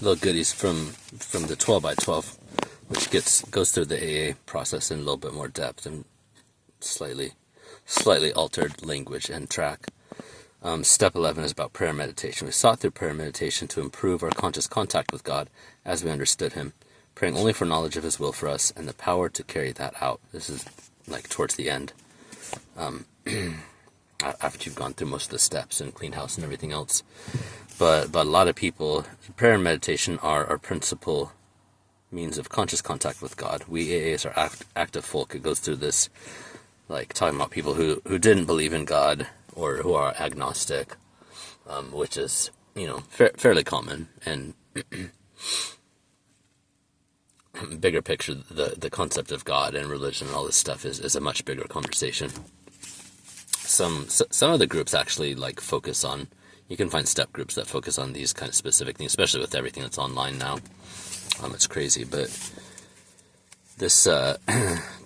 little goodies from the 12 by 12, which goes through the AA process in a little bit more depth and slightly altered language and track. Step 11 is about prayer meditation. We sought through prayer meditation to improve our conscious contact with God as we understood Him, praying only for knowledge of His will for us and the power to carry that out. This is like towards the end, after you've gone through most of the steps and clean house and everything else. But a lot of people, prayer and meditation are our principal means of conscious contact with God. We AAs are active folk. It goes through this, like talking about people who didn't believe in God or who are agnostic, which is, fairly common. And bigger picture, the concept of God and religion and all this stuff is a much bigger conversation. Some of the groups actually like focus on, you can find step groups that focus on these kind of specific things, especially with everything that's online now. It's crazy, but this,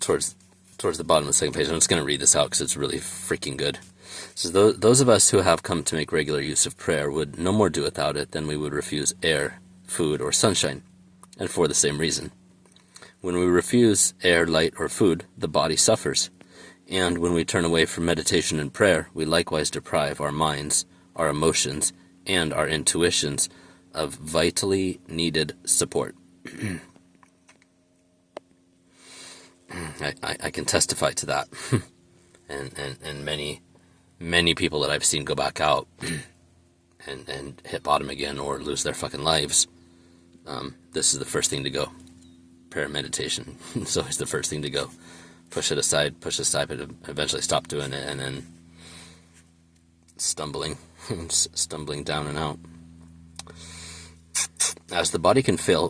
towards the bottom of the second page, I'm just going to read this out because it's really freaking good. It says, those of us who have come to make regular use of prayer would no more do without it than we would refuse air, food, or sunshine, and for the same reason. When we refuse air, light, or food, the body suffers, and when we turn away from meditation and prayer, we likewise deprive our minds, our emotions, and our intuitions of vitally needed support. I can testify to that. and many people that I've seen go back out and hit bottom again or lose their fucking lives, this is the first thing to go. Prayer and meditation is always the first thing to go. Push it aside, but eventually stop doing it, and then stumbling down and out. As the body can fail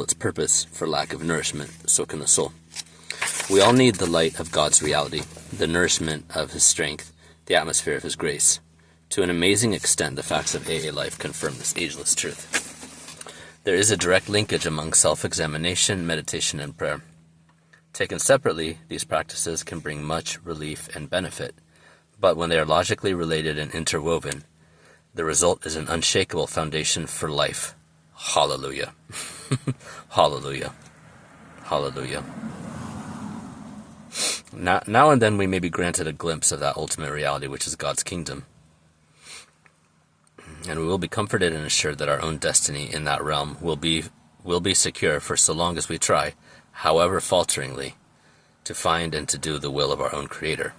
its purpose for lack of nourishment, so can the soul. We all need the light of God's reality, the nourishment of His strength, the atmosphere of His grace. To an amazing extent, the facts of AA life confirm this ageless truth. There is a direct linkage among self-examination, meditation, and prayer. Taken separately, these practices can bring much relief and benefit, but when they are logically related and interwoven, the result is an unshakable foundation for life. Hallelujah. Hallelujah. Hallelujah. Now and then we may be granted a glimpse of that ultimate reality, which is God's kingdom. And we will be comforted and assured that our own destiny in that realm will be secure for so long as we try, however falteringly, to find and to do the will of our own Creator.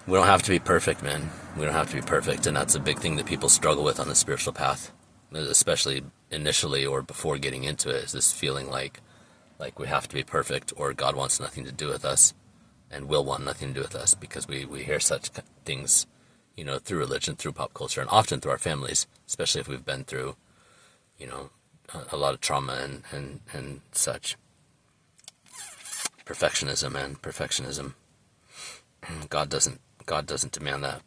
We don't have to be perfect, man. We don't have to be perfect, and that's a big thing that people struggle with on the spiritual path, especially initially or before getting into it, is this feeling like we have to be perfect or God wants nothing to do with us and will want nothing to do with us, because we hear such things, through religion, through pop culture, and often through our families, especially if we've been through, a lot of trauma and such. Perfectionism. God doesn't demand that.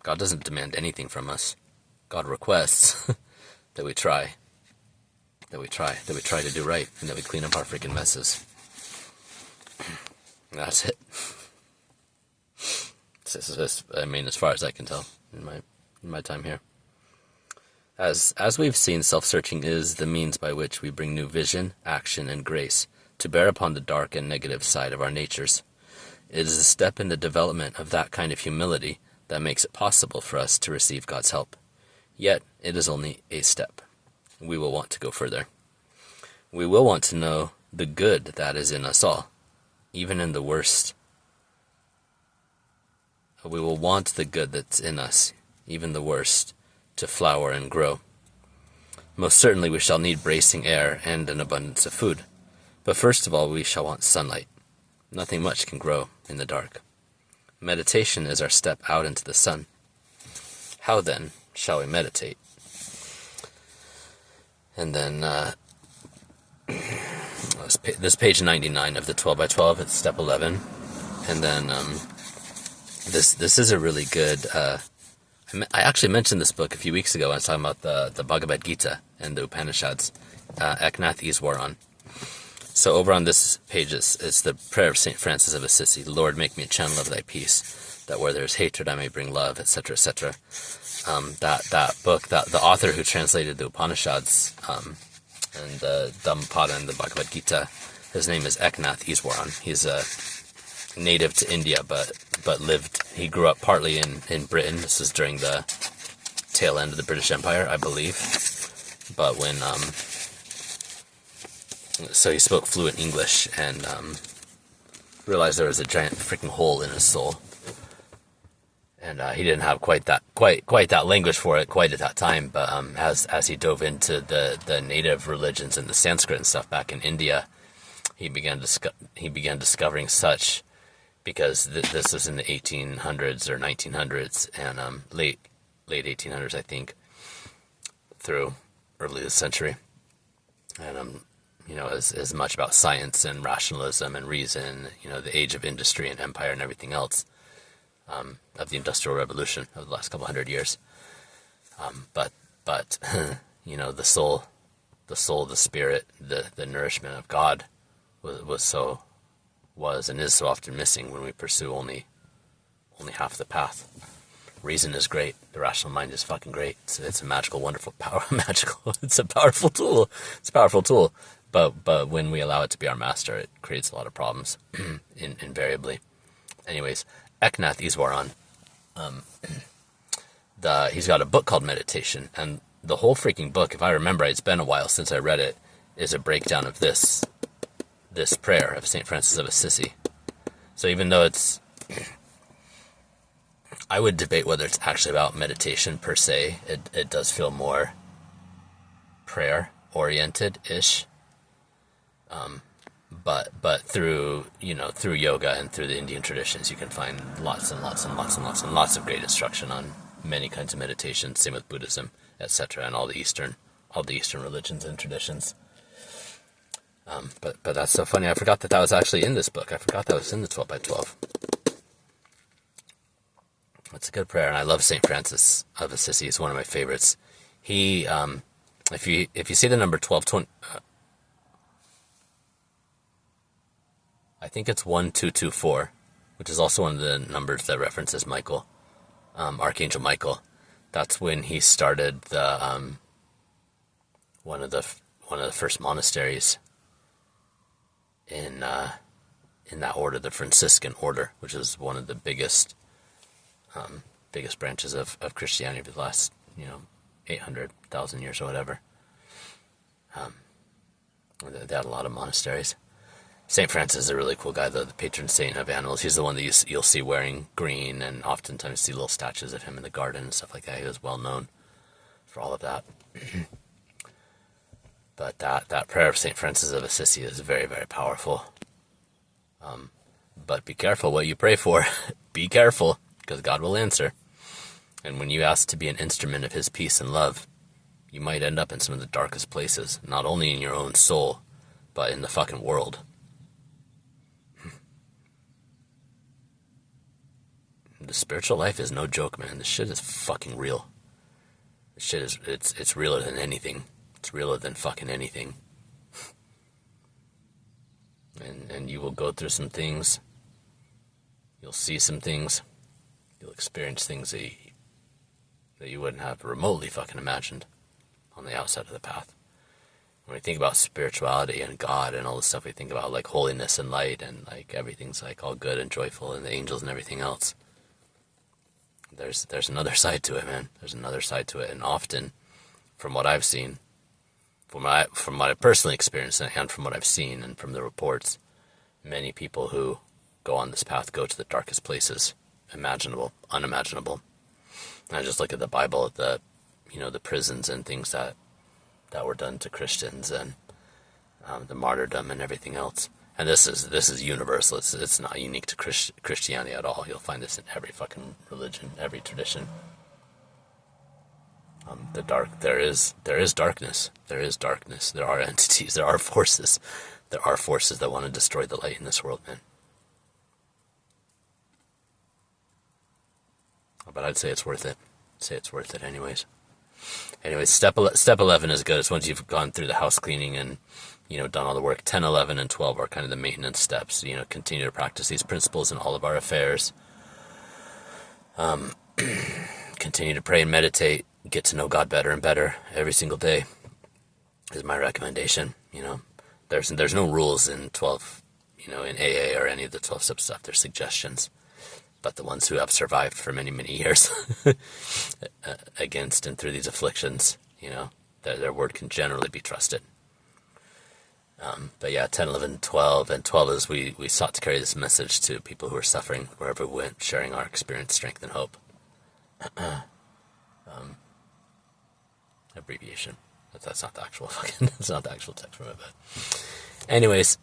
God doesn't demand anything from us. God requests that we try to do right, and that we clean up our freaking messes. That's it. As far as I can tell in my time here. As we've seen, self-searching is the means by which we bring new vision, action, and grace to bear upon the dark and negative side of our natures. It is a step in the development of that kind of humility that makes it possible for us to receive God's help. Yet, it is only a step. We will want to go further. We will want to know the good that is in us all, even in the worst. We will want the good that's in us, even the worst, to flower and grow. Most certainly we shall need bracing air and an abundance of food. But first of all, we shall want sunlight. Nothing much can grow in the dark. Meditation is our step out into the sun. How then shall we meditate? And then this page 99 of the 12 by 12, it's step 11. And then this is a really good, I actually mentioned this book a few weeks ago. I was talking about the Bhagavad Gita and the Upanishads, Eknath Easwaran. So over on this page is the prayer of St. Francis of Assisi. Lord, make me a channel of thy peace, that where there is hatred I may bring love, etc., etc. That book, the author who translated the Upanishads and the Dhammapada and the Bhagavad Gita, his name is Eknath Easwaran. He's a native to India, but he grew up partly in Britain. This is during the tail end of the British Empire, I believe. But when so he spoke fluent English and realized there was a giant freaking hole in his soul, and he didn't have quite that language for it quite at that time. But as he dove into the native religions and the Sanskrit and stuff back in India, he began discovering such, because this was in the 1800s or 1900s and late 1800s, I think, through early this century, and as much about science and rationalism and reason, the age of industry and empire and everything else, of the Industrial Revolution of the last couple hundred years. But the soul, the spirit, the nourishment of God was and is so often missing when we pursue only half the path. Reason is great. The rational mind is fucking great. It's a magical, wonderful power. It's a powerful tool. It's a powerful tool. But when we allow it to be our master, it creates a lot of problems, invariably. Anyways, Eknath Easwaran, he's got a book called Meditation, and the whole freaking book, if I remember, it's been a while since I read it, is a breakdown of this prayer of St. Francis of Assisi. So even though I would debate whether it's actually about meditation per se, it does feel more prayer-oriented-ish. But through yoga and through the Indian traditions, you can find lots and lots and lots and lots and lots of great instruction on many kinds of meditation. Same with Buddhism, etc., and all the Eastern religions and traditions. But that's so funny. I forgot that was actually in this book. I forgot that was in the 12 by 12. It's a good prayer, and I love St. Francis of Assisi. He's one of my favorites. He, if you see the number 1220. I think it's 1224, which is also one of the numbers that references Michael, Archangel Michael. That's when he started the one of the first monasteries in that order, the Franciscan order, which is one of the biggest branches of Christianity for the last 800,000 years or whatever. They had a lot of monasteries. St. Francis is a really cool guy, though, the patron saint of animals. He's the one that you'll see wearing green, and oftentimes see little statues of him in the garden and stuff like that. He was well known for all of that. But that prayer of St. Francis of Assisi is very, very powerful. But be careful what you pray for. Be careful, because God will answer. And when you ask to be an instrument of his peace and love, you might end up in some of the darkest places, not only in your own soul, but in the fucking world. The spiritual life is no joke, man. This shit is fucking real. This shit is, it's realer than anything. It's realer than fucking anything. And you will go through some things. You'll see some things. You'll experience things that you wouldn't have remotely fucking imagined on the outside of the path. When we think about spirituality and God and all this stuff, we think about like holiness and light and like everything's like all good and joyful and the angels and everything else. There's another side to it, man. There's another side to it, and often, from what I've seen, from what I personally experienced, and from what I've seen, and from the reports, many people who go on this path go to the darkest places, imaginable, unimaginable. And I just look at the Bible, at the prisons and things that were done to Christians, and the martyrdom and everything else. And this is universal. It's not unique to Christianity at all. You'll find this in every fucking religion, every tradition. There is darkness. There is darkness. There are entities. There are forces. There are forces that want to destroy the light in this world, man. But I'd say it's worth it. Anyways, step 11 is good. It's once you've gone through the house cleaning and done all the work. 10, 11, and 12 are kind of the maintenance steps. Continue to practice these principles in all of our affairs. Continue to pray and meditate. Get to know God better and better every single day is my recommendation. There's no rules in 12, in AA or any of the 12-step stuff. There's suggestions. But the ones who have survived for many, many years against and through these afflictions, their word can generally be trusted. But yeah, 10, 11, 12, and 12 is we sought to carry this message to people who are suffering wherever we went, sharing our experience, strength, and hope. Abbreviation. That's not the actual that's not the actual text from it. But anyways,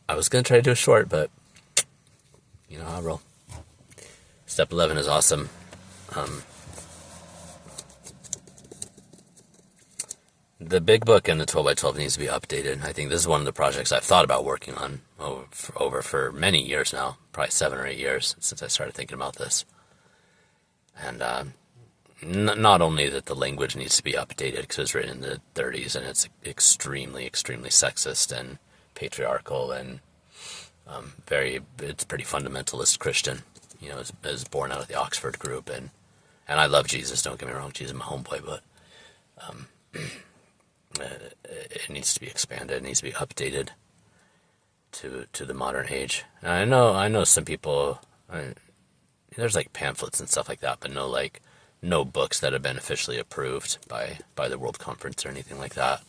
I was going to try to do a short, but you know how I roll. Step 11 is awesome. The big book and the 12 by 12 needs to be updated. I think this is one of the projects I've thought about working on over for many years now, probably 7 or 8 years since I started thinking about this. And not only that the language needs to be updated because it was written in the 30s and it's extremely, extremely sexist and patriarchal and it's pretty fundamentalist Christian. It was born out of the Oxford group, and I love Jesus. Don't get me wrong, Jesus is my homeboy, but it needs to be expanded. It needs to be updated to the modern age. And I know some people. There's like pamphlets and stuff like that, but no books that have been officially approved by the World Conference or anything like that.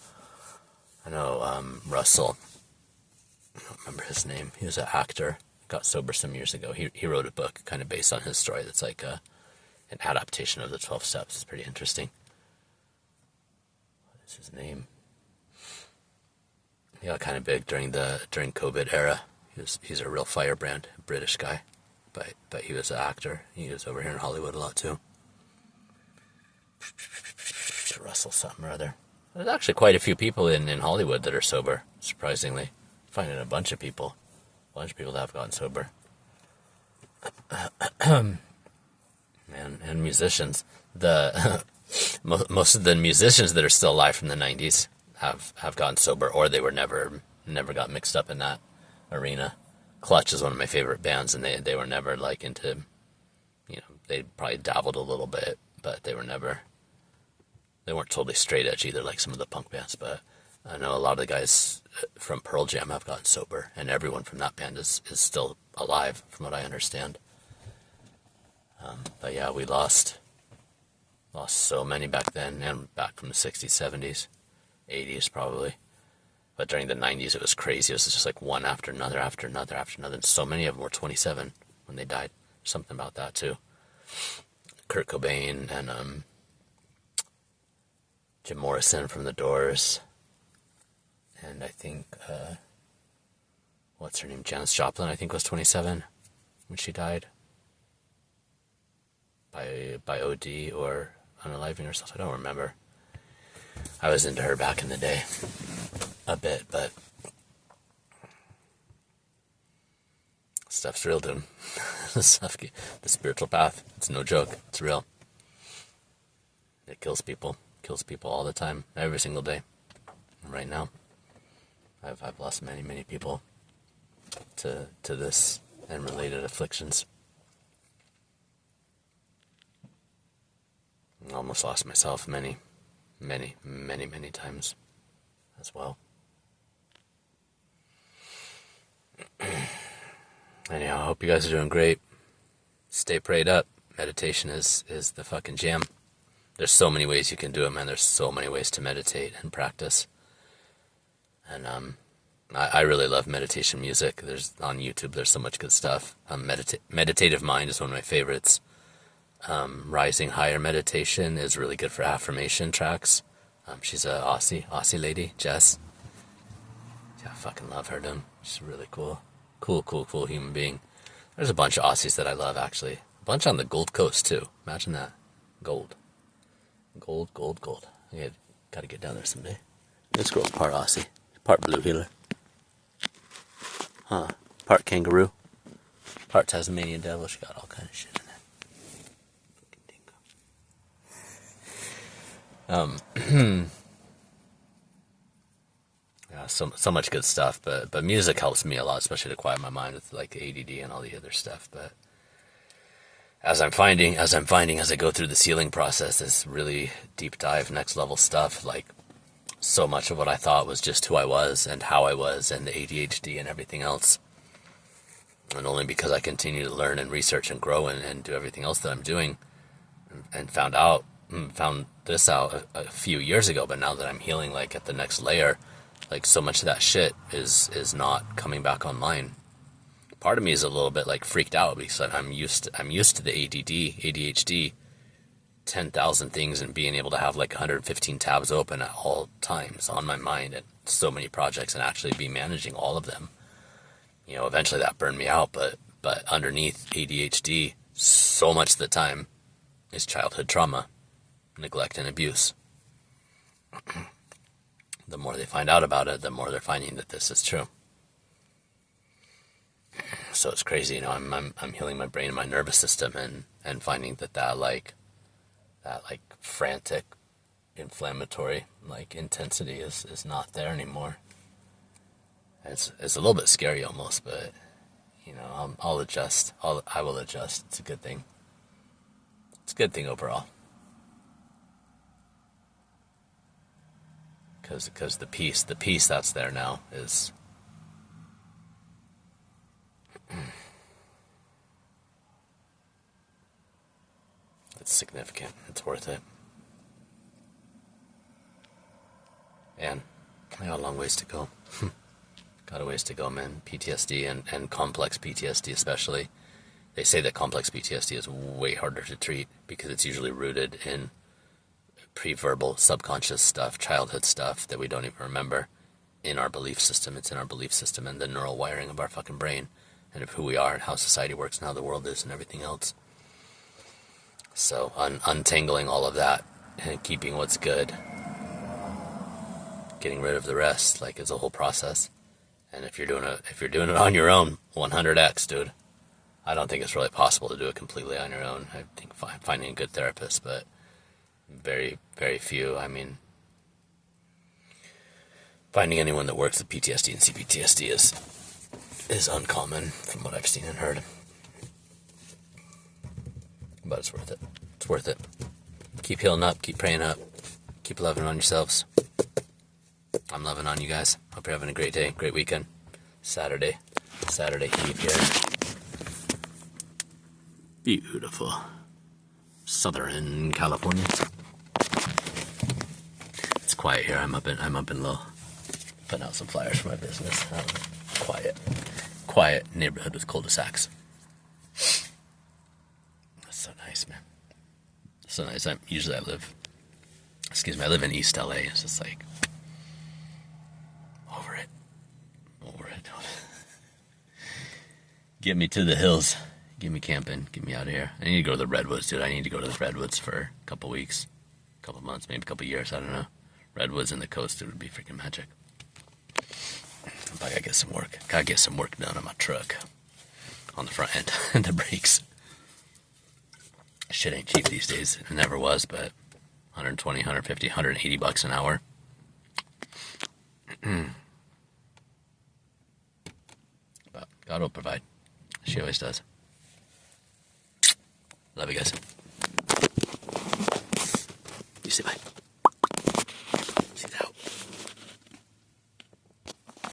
I know Russell. I don't remember his name. He was an actor. Got sober some years ago. He wrote a book kind of based on his story that's like an adaptation of the 12 steps. It's pretty interesting. What is his name? He got kind of big during COVID era. He's a real firebrand, a British guy, but he was an actor. He was over here in Hollywood a lot too. Russell something or other. There's actually quite a few people in Hollywood that are sober, surprisingly. Finding a bunch of people that have gotten sober. Man, and musicians. Most of the musicians that are still alive from the 90s have gotten sober, or they were never got mixed up in that arena. Clutch is one of my favorite bands, and they were never like into, they probably dabbled a little bit, but they weren't totally straight edge either, like some of the punk bands. But I know a lot of the guys from Pearl Jam have gotten sober, and everyone from that band is still alive, from what I understand. But yeah, we lost so many back then, and back from the 60s, 70s, 80s probably. But during the 90s, it was crazy. It was just like one after another, after another, after another. And so many of them were 27 when they died. Something about that too. Kurt Cobain and Jim Morrison from The Doors. And I think, what's her name? Janis Joplin, I think, was 27 when she died. By OD or unaliving herself. I don't remember. I was into her back in the day a bit, but stuff's real, dude. The spiritual path, it's no joke. It's real. It kills people all the time, every single day. And right now, I've lost many, many people to this and related afflictions. I almost lost myself many, many, many, many times as well. Anyhow, I hope you guys are doing great. Stay prayed up. Meditation is the fucking jam. There's so many ways you can do it, man. There's so many ways to meditate and practice. And I really love meditation music. There's on YouTube. There's so much good stuff. Meditative Mind is one of my favorites. Rising Higher Meditation is really good for affirmation tracks. She's a Aussie lady, Jess. Yeah, I fucking love her, dude. She's a really cool human being. There's a bunch of Aussies that I love, actually. A bunch on the Gold Coast, too. Imagine that. Gold. I gotta get down there someday. This girl's part Aussie, part blue healer. Part kangaroo, part Tasmanian devil. She got all kind of shit in there. Yeah, so much good stuff, but music helps me a lot, especially to quiet my mind with like ADD and all the other stuff. But as I'm finding as I go through this healing process, this really deep dive, next level stuff, like so much of what I thought was just who I was and how I was and the ADHD and everything else. And only because I continue to learn and research and grow and do everything else that I'm doing, and found this out a few years ago. But now that I'm healing, like at the next layer, like so much of that shit is not coming back online. Part of me is a little bit like freaked out because I'm used to the ADHD, 10,000 things, and being able to have like 115 tabs open at all times on my mind and so many projects, and actually be managing all of them. You know, eventually that burned me out, but underneath ADHD, so much of the time is childhood trauma, neglect, and abuse. The more they find out about it, the more they're finding that this is true. So it's crazy, you know. I'm healing my brain and my nervous system, and finding that like frantic, inflammatory like intensity is not there anymore. It's a little bit scary almost, but you know, I'll adjust. I will adjust. It's a good thing. It's a good thing overall. Because the peace that's there now is it's significant. It's worth it. And I got a long ways to go. Got a ways to go, man. PTSD and complex PTSD especially. They say that complex PTSD is way harder to treat because it's usually rooted in pre-verbal, subconscious stuff, childhood stuff that we don't even remember in our belief system. It's in our belief system and the neural wiring of our fucking brain and of who we are and how society works and how the world is and everything else. So untangling all of that and keeping what's good, getting rid of the rest, like, is a whole process. And if you're doing it on your own, 100x, dude. I don't think it's really possible to do it completely on your own. I think finding a good therapist, but very, very few. I mean, finding anyone that works with PTSD and CPTSD is uncommon from what I've seen and heard. But it's worth it. It's worth it. Keep healing up, keep praying up, keep loving on yourselves. I'm loving on you guys. Hope you're having a great day, great weekend. Saturday Eve here. Beautiful. Southern California. It's quiet here. I'm up in low. Putting out some flyers for my business. Quiet neighborhood with cul-de-sacs. That's so nice, man. So nice. I live in East LA. It's just like over it. Get me to the hills. Get me camping. Get me out of here. I need to go to the Redwoods, dude. I need to go to the Redwoods for a couple weeks, a couple months, maybe a couple years. I don't know. Redwoods and the coast, it would be freaking magic. But I gotta get some work. Gotta get some work done on my truck. On the front end and the brakes. Shit ain't cheap these days. It never was, but 120, 150, 180 bucks an hour. But God will provide. She always does. Love you guys. You say bye.